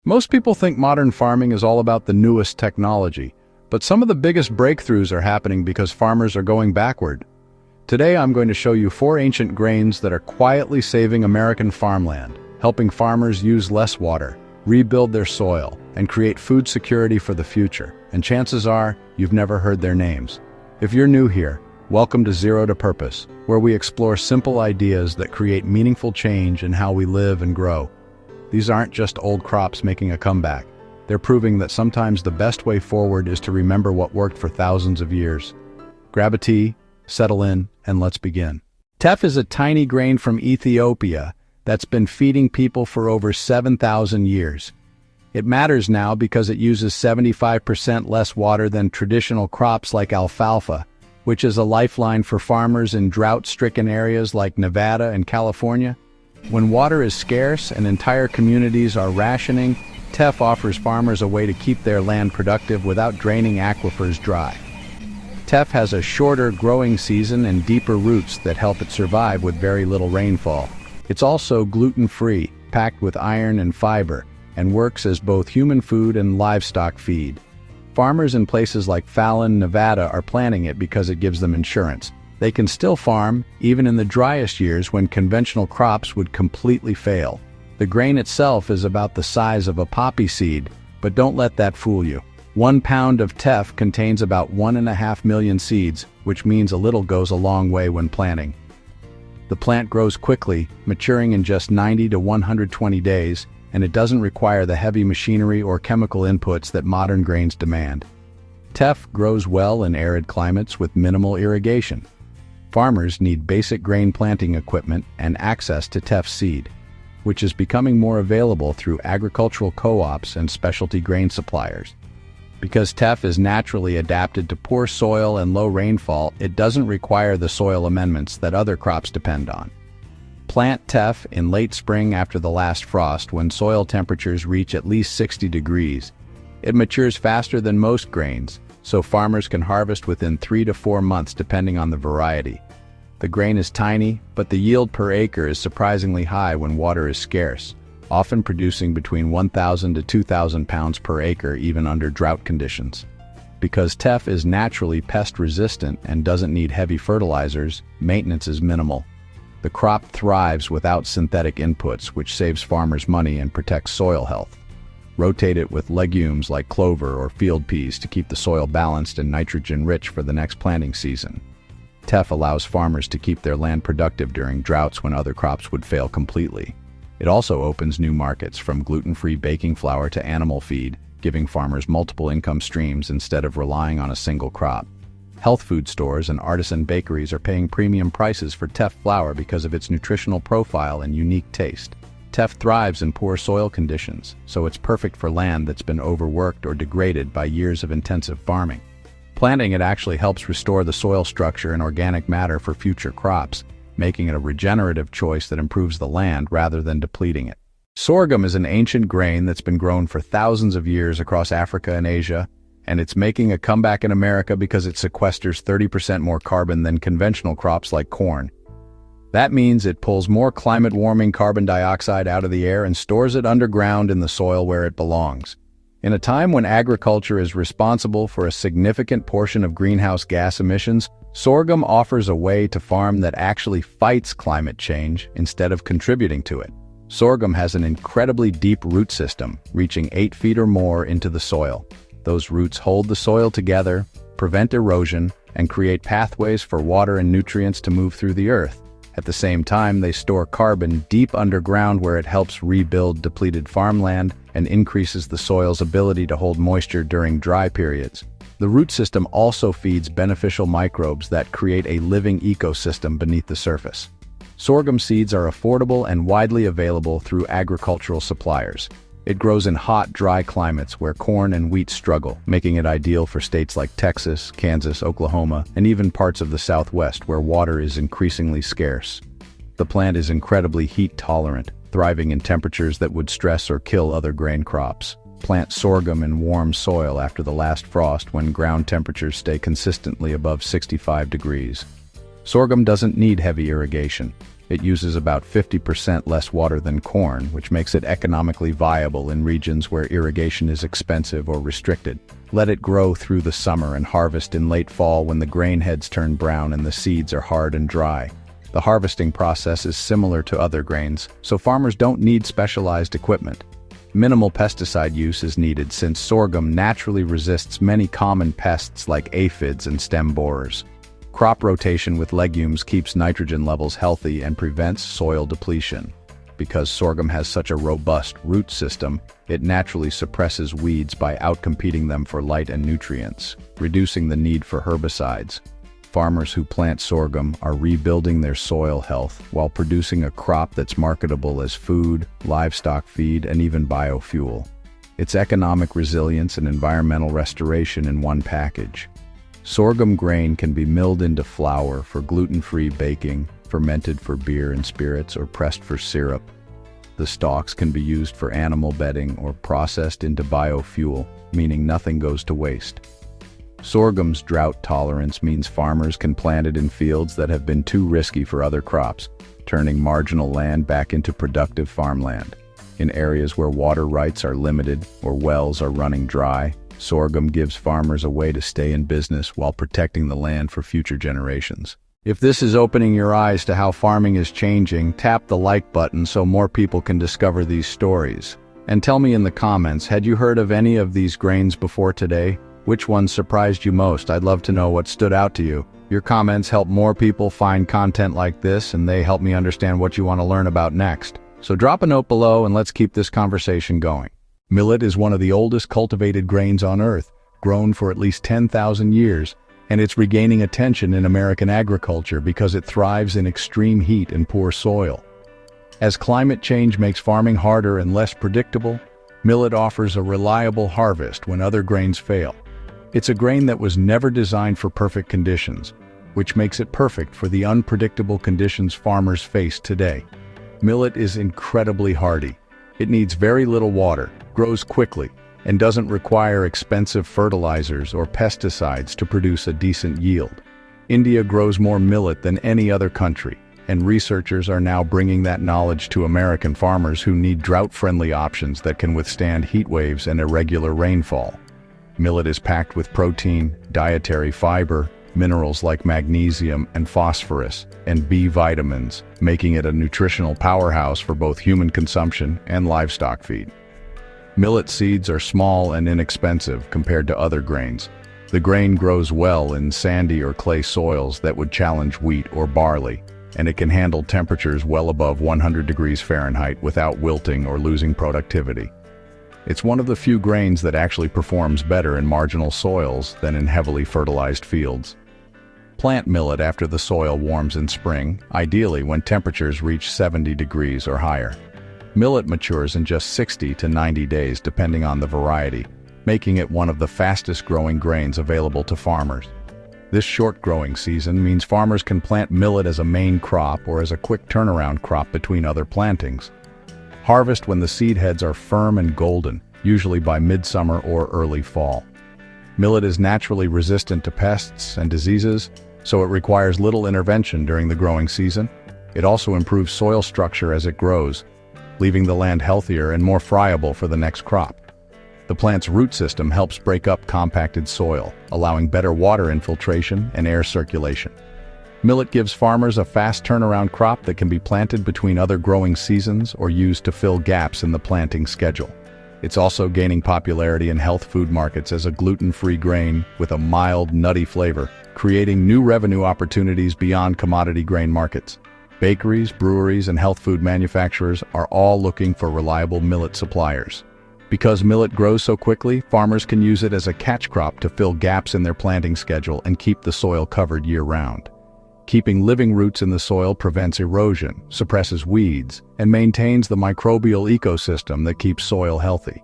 Most people think modern farming is all about the newest technology, but some of the biggest breakthroughs are happening because farmers are going backward. Today I'm going to show you 4 ancient grains that are quietly saving American farmland, helping farmers use less water, rebuild their soil, and create food security for the future. And chances are, you've never heard their names. If you're new here, welcome to Zero to Purpose, where we explore simple ideas that create meaningful change in how we live and grow. These aren't just old crops making a comeback. They're proving that sometimes the best way forward is to remember what worked for thousands of years. Grab a tea, settle in, and let's begin. Teff is a tiny grain from Ethiopia that's been feeding people for over 7,000 years. It matters now because it uses 75% less water than traditional crops like alfalfa, which is a lifeline for farmers in drought-stricken areas like Nevada and California. When water is scarce and entire communities are rationing, teff offers farmers a way to keep their land productive without draining aquifers dry. Teff has a shorter growing season and deeper roots that help it survive with very little rainfall. It's also gluten-free, packed with iron and fiber, and works as both human food and livestock feed. Farmers in places like Fallon, Nevada are planting it because it gives them insurance. They can still farm, even in the driest years when conventional crops would completely fail. The grain itself is about the size of a poppy seed, but don't let that fool you. 1 pound of teff contains about 1.5 million seeds, which means a little goes a long way when planting. The plant grows quickly, maturing in just 90 to 120 days, and it doesn't require the heavy machinery or chemical inputs that modern grains demand. Teff grows well in arid climates with minimal irrigation. Farmers need basic grain planting equipment and access to teff seed, which is becoming more available through agricultural co-ops and specialty grain suppliers. Because teff is naturally adapted to poor soil and low rainfall, it doesn't require the soil amendments that other crops depend on. Plant teff in late spring after the last frost when soil temperatures reach at least 60 degrees. It matures faster than most grains, so farmers can harvest within 3 to 4 months depending on the variety. The grain is tiny, but the yield per acre is surprisingly high when water is scarce, often producing between 1,000 to 2,000 pounds per acre even under drought conditions. Because teff is naturally pest-resistant and doesn't need heavy fertilizers, maintenance is minimal. The crop thrives without synthetic inputs, which saves farmers money and protects soil health. Rotate it with legumes like clover or field peas to keep the soil balanced and nitrogen-rich for the next planting season. Teff allows farmers to keep their land productive during droughts when other crops would fail completely. It also opens new markets from gluten-free baking flour to animal feed, giving farmers multiple income streams instead of relying on a single crop. Health food stores and artisan bakeries are paying premium prices for teff flour because of its nutritional profile and unique taste. Teff thrives in poor soil conditions, so it's perfect for land that's been overworked or degraded by years of intensive farming. Planting it actually helps restore the soil structure and organic matter for future crops, making it a regenerative choice that improves the land rather than depleting it. Sorghum is an ancient grain that's been grown for thousands of years across Africa and Asia, and it's making a comeback in America because it sequesters 30% more carbon than conventional crops like corn. That means it pulls more climate-warming carbon dioxide out of the air and stores it underground in the soil where it belongs. In a time when agriculture is responsible for a significant portion of greenhouse gas emissions, sorghum offers a way to farm that actually fights climate change instead of contributing to it. Sorghum has an incredibly deep root system, reaching 8 feet or more into the soil. Those roots hold the soil together, prevent erosion, and create pathways for water and nutrients to move through the earth. At the same time, they store carbon deep underground where it helps rebuild depleted farmland and increases the soil's ability to hold moisture during dry periods. The root system also feeds beneficial microbes that create a living ecosystem beneath the surface. Sorghum seeds are affordable and widely available through agricultural suppliers. It grows in hot, dry climates where corn and wheat struggle, making it ideal for states like Texas, Kansas, Oklahoma, and even parts of the Southwest where water is increasingly scarce. The plant is incredibly heat-tolerant, thriving in temperatures that would stress or kill other grain crops. Plant sorghum in warm soil after the last frost when ground temperatures stay consistently above 65 degrees. Sorghum doesn't need heavy irrigation. It uses about 50% less water than corn, which makes it economically viable in regions where irrigation is expensive or restricted. Let it grow through the summer and harvest in late fall when the grain heads turn brown and the seeds are hard and dry. The harvesting process is similar to other grains, so farmers don't need specialized equipment. Minimal pesticide use is needed since sorghum naturally resists many common pests like aphids and stem borers. Crop rotation with legumes keeps nitrogen levels healthy and prevents soil depletion. Because sorghum has such a robust root system, it naturally suppresses weeds by outcompeting them for light and nutrients, reducing the need for herbicides. Farmers who plant sorghum are rebuilding their soil health while producing a crop that's marketable as food, livestock feed, and even biofuel. It's economic resilience and environmental restoration in one package. Sorghum grain can be milled into flour for gluten-free baking, fermented for beer and spirits, or pressed for syrup. The stalks can be used for animal bedding or processed into biofuel, meaning nothing goes to waste. Sorghum's drought tolerance means farmers can plant it in fields that have been too risky for other crops, turning marginal land back into productive farmland. In areas where water rights are limited or wells are running dry, sorghum gives farmers a way to stay in business while protecting the land for future generations. If this is opening your eyes to how farming is changing, tap the like button so more people can discover these stories. And tell me in the comments, had you heard of any of these grains before today? Which one surprised you most? I'd love to know what stood out to you. Your comments help more people find content like this, and they help me understand what you want to learn about next. So drop a note below and let's keep this conversation going. Millet is one of the oldest cultivated grains on Earth, grown for at least 10,000 years, and it's regaining attention in American agriculture because it thrives in extreme heat and poor soil. As climate change makes farming harder and less predictable, millet offers a reliable harvest when other grains fail. It's a grain that was never designed for perfect conditions, which makes it perfect for the unpredictable conditions farmers face today. Millet is incredibly hardy. It needs very little water, grows quickly, and doesn't require expensive fertilizers or pesticides to produce a decent yield. India grows more millet than any other country, and researchers are now bringing that knowledge to American farmers who need drought-friendly options that can withstand heat waves and irregular rainfall. Millet is packed with protein, dietary fiber, minerals like magnesium and phosphorus, and B vitamins, making it a nutritional powerhouse for both human consumption and livestock feed. Millet seeds are small and inexpensive compared to other grains. The grain grows well in sandy or clay soils that would challenge wheat or barley, and it can handle temperatures well above 100 degrees Fahrenheit without wilting or losing productivity. It's one of the few grains that actually performs better in marginal soils than in heavily fertilized fields. Plant millet after the soil warms in spring, ideally when temperatures reach 70 degrees or higher. Millet matures in just 60 to 90 days depending on the variety, making it one of the fastest growing grains available to farmers. This short growing season means farmers can plant millet as a main crop or as a quick turnaround crop between other plantings. Harvest when the seed heads are firm and golden, usually by midsummer or early fall. Millet is naturally resistant to pests and diseases, so it requires little intervention during the growing season. It also improves soil structure as it grows, leaving the land healthier and more friable for the next crop. The plant's root system helps break up compacted soil, allowing better water infiltration and air circulation. Millet gives farmers a fast turnaround crop that can be planted between other growing seasons or used to fill gaps in the planting schedule. It's also gaining popularity in health food markets as a gluten-free grain with a mild, nutty flavor, creating new revenue opportunities beyond commodity grain markets. Bakeries, breweries, and health food manufacturers are all looking for reliable millet suppliers. Because millet grows so quickly, farmers can use it as a catch crop to fill gaps in their planting schedule and keep the soil covered year-round. Keeping living roots in the soil prevents erosion, suppresses weeds, and maintains the microbial ecosystem that keeps soil healthy.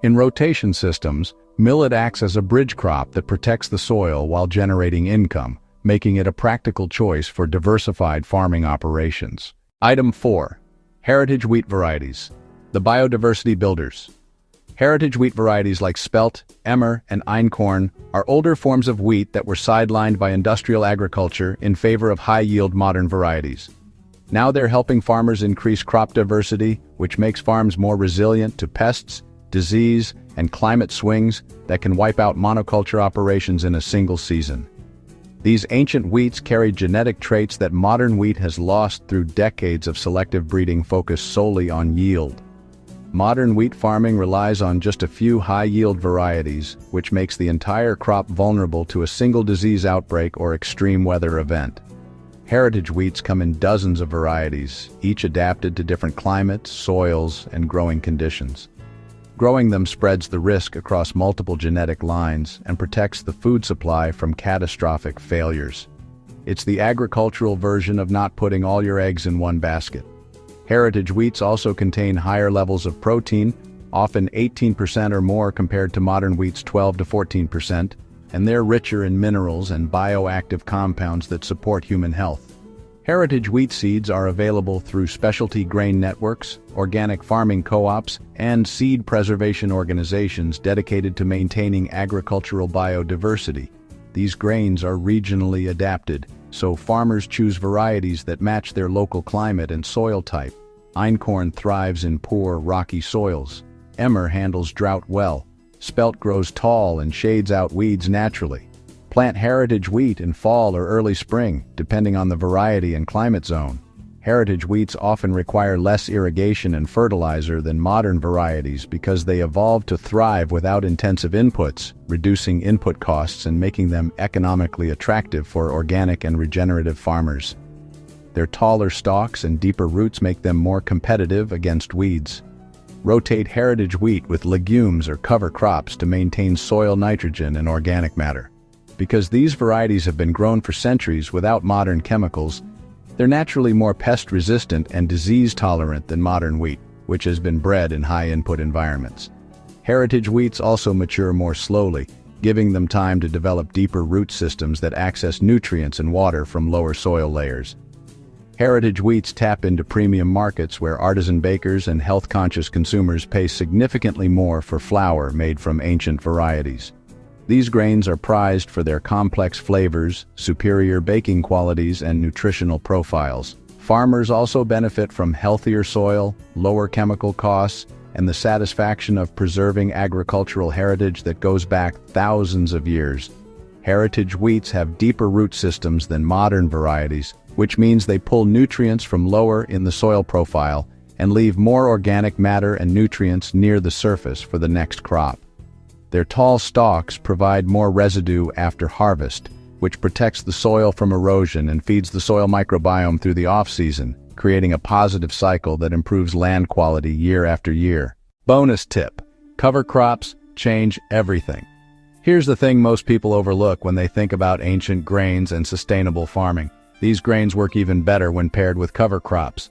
In rotation systems, millet acts as a bridge crop that protects the soil while generating income, making it a practical choice for diversified farming operations. Item 4. Heritage wheat varieties. The biodiversity builders. Heritage wheat varieties like spelt, emmer, and einkorn are older forms of wheat that were sidelined by industrial agriculture in favor of high-yield modern varieties. Now they're helping farmers increase crop diversity, which makes farms more resilient to pests, disease, and climate swings that can wipe out monoculture operations in a single season. These ancient wheats carry genetic traits that modern wheat has lost through decades of selective breeding focused solely on yield. Modern wheat farming relies on just a few high-yield varieties, which makes the entire crop vulnerable to a single disease outbreak or extreme weather event. Heritage wheats come in dozens of varieties, each adapted to different climates, soils, and growing conditions. Growing them spreads the risk across multiple genetic lines and protects the food supply from catastrophic failures. It's the agricultural version of not putting all your eggs in one basket. Heritage wheats also contain higher levels of protein, often 18% or more compared to modern wheat's 12 to 14%, and they're richer in minerals and bioactive compounds that support human health. Heritage wheat seeds are available through specialty grain networks, organic farming co-ops, and seed preservation organizations dedicated to maintaining agricultural biodiversity. These grains are regionally adapted, so farmers choose varieties that match their local climate and soil type. Einkorn thrives in poor, rocky soils. Emmer handles drought well. Spelt grows tall and shades out weeds naturally. Plant heritage wheat in fall or early spring, depending on the variety and climate zone. Heritage wheats often require less irrigation and fertilizer than modern varieties because they evolved to thrive without intensive inputs, reducing input costs and making them economically attractive for organic and regenerative farmers. Their taller stalks and deeper roots make them more competitive against weeds. Rotate heritage wheat with legumes or cover crops to maintain soil nitrogen and organic matter. Because these varieties have been grown for centuries without modern chemicals, they're naturally more pest-resistant and disease-tolerant than modern wheat, which has been bred in high-input environments. Heritage wheats also mature more slowly, giving them time to develop deeper root systems that access nutrients and water from lower soil layers. Heritage wheats tap into premium markets where artisan bakers and health-conscious consumers pay significantly more for flour made from ancient varieties. These grains are prized for their complex flavors, superior baking qualities, and nutritional profiles. Farmers also benefit from healthier soil, lower chemical costs, and the satisfaction of preserving agricultural heritage that goes back thousands of years. Heritage wheats have deeper root systems than modern varieties, which means they pull nutrients from lower in the soil profile and leave more organic matter and nutrients near the surface for the next crop. Their tall stalks provide more residue after harvest, which protects the soil from erosion and feeds the soil microbiome through the off-season, creating a positive cycle that improves land quality year after year. Bonus tip: cover crops change everything. Here's the thing most people overlook when they think about ancient grains and sustainable farming. These grains work even better when paired with cover crops.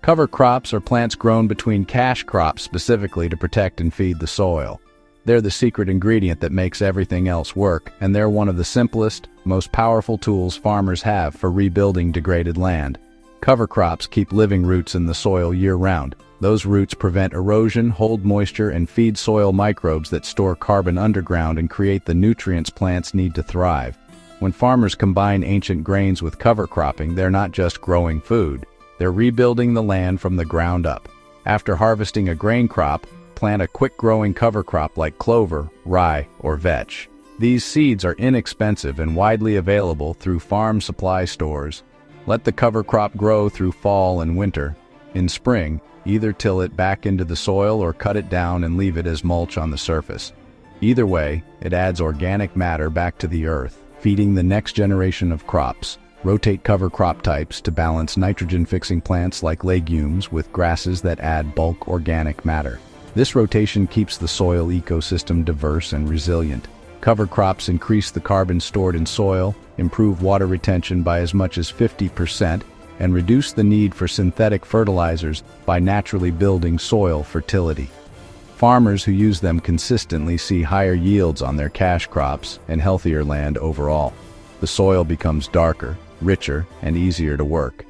Cover crops are plants grown between cash crops specifically to protect and feed the soil. They're the secret ingredient that makes everything else work, and they're one of the simplest, most powerful tools farmers have for rebuilding degraded land. Cover crops keep living roots in the soil year-round. Those roots prevent erosion, hold moisture, and feed soil microbes that store carbon underground and create the nutrients plants need to thrive. When farmers combine ancient grains with cover cropping, they're not just growing food, they're rebuilding the land from the ground up. After harvesting a grain crop, plant a quick-growing cover crop like clover, rye, or vetch. These seeds are inexpensive and widely available through farm supply stores. Let the cover crop grow through fall and winter. In spring, either till it back into the soil or cut it down and leave it as mulch on the surface. Either way, it adds organic matter back to the earth, feeding the next generation of crops. Rotate cover crop types to balance nitrogen-fixing plants like legumes with grasses that add bulk organic matter. This rotation keeps the soil ecosystem diverse and resilient. Cover crops increase the carbon stored in soil, improve water retention by as much as 50%, and reduce the need for synthetic fertilizers by naturally building soil fertility. Farmers who use them consistently see higher yields on their cash crops and healthier land overall. The soil becomes darker, richer, and easier to work.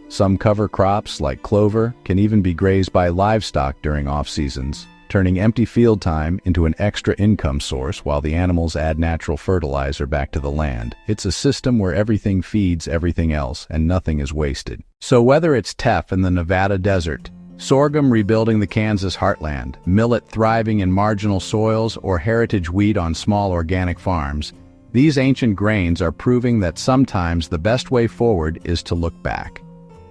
Some cover crops, like clover, can even be grazed by livestock during off-seasons, turning empty field time into an extra income source while the animals add natural fertilizer back to the land. It's a system where everything feeds everything else and nothing is wasted. So whether it's teff in the Nevada desert, sorghum rebuilding the Kansas heartland, millet thriving in marginal soils, or heritage wheat on small organic farms, these ancient grains are proving that sometimes the best way forward is to look back.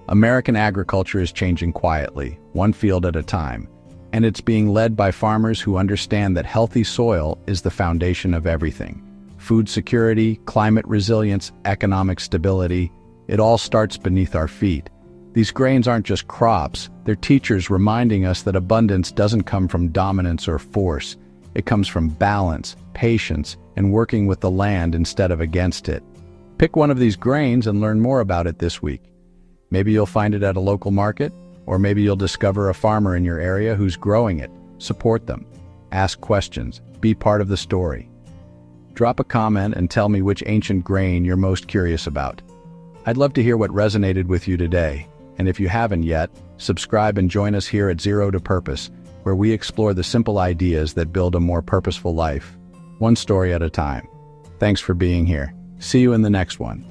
American agriculture is changing quietly, one field at a time, and it's being led by farmers who understand that healthy soil is the foundation of everything. Food security, climate resilience, economic stability, it all starts beneath our feet. These grains aren't just crops, they're teachers reminding us that abundance doesn't come from dominance or force. It comes from balance, patience, and working with the land instead of against it. Pick one of these grains and learn more about it this week. Maybe you'll find it at a local market, or maybe you'll discover a farmer in your area who's growing it. Support them. Ask questions. Be part of the story. Drop a comment and tell me which ancient grain you're most curious about. I'd love to hear what resonated with you today. And if you haven't yet, subscribe and join us here at Zero to Purpose, where we explore the simple ideas that build a more purposeful life, one story at a time. Thanks for being here. See you in the next one.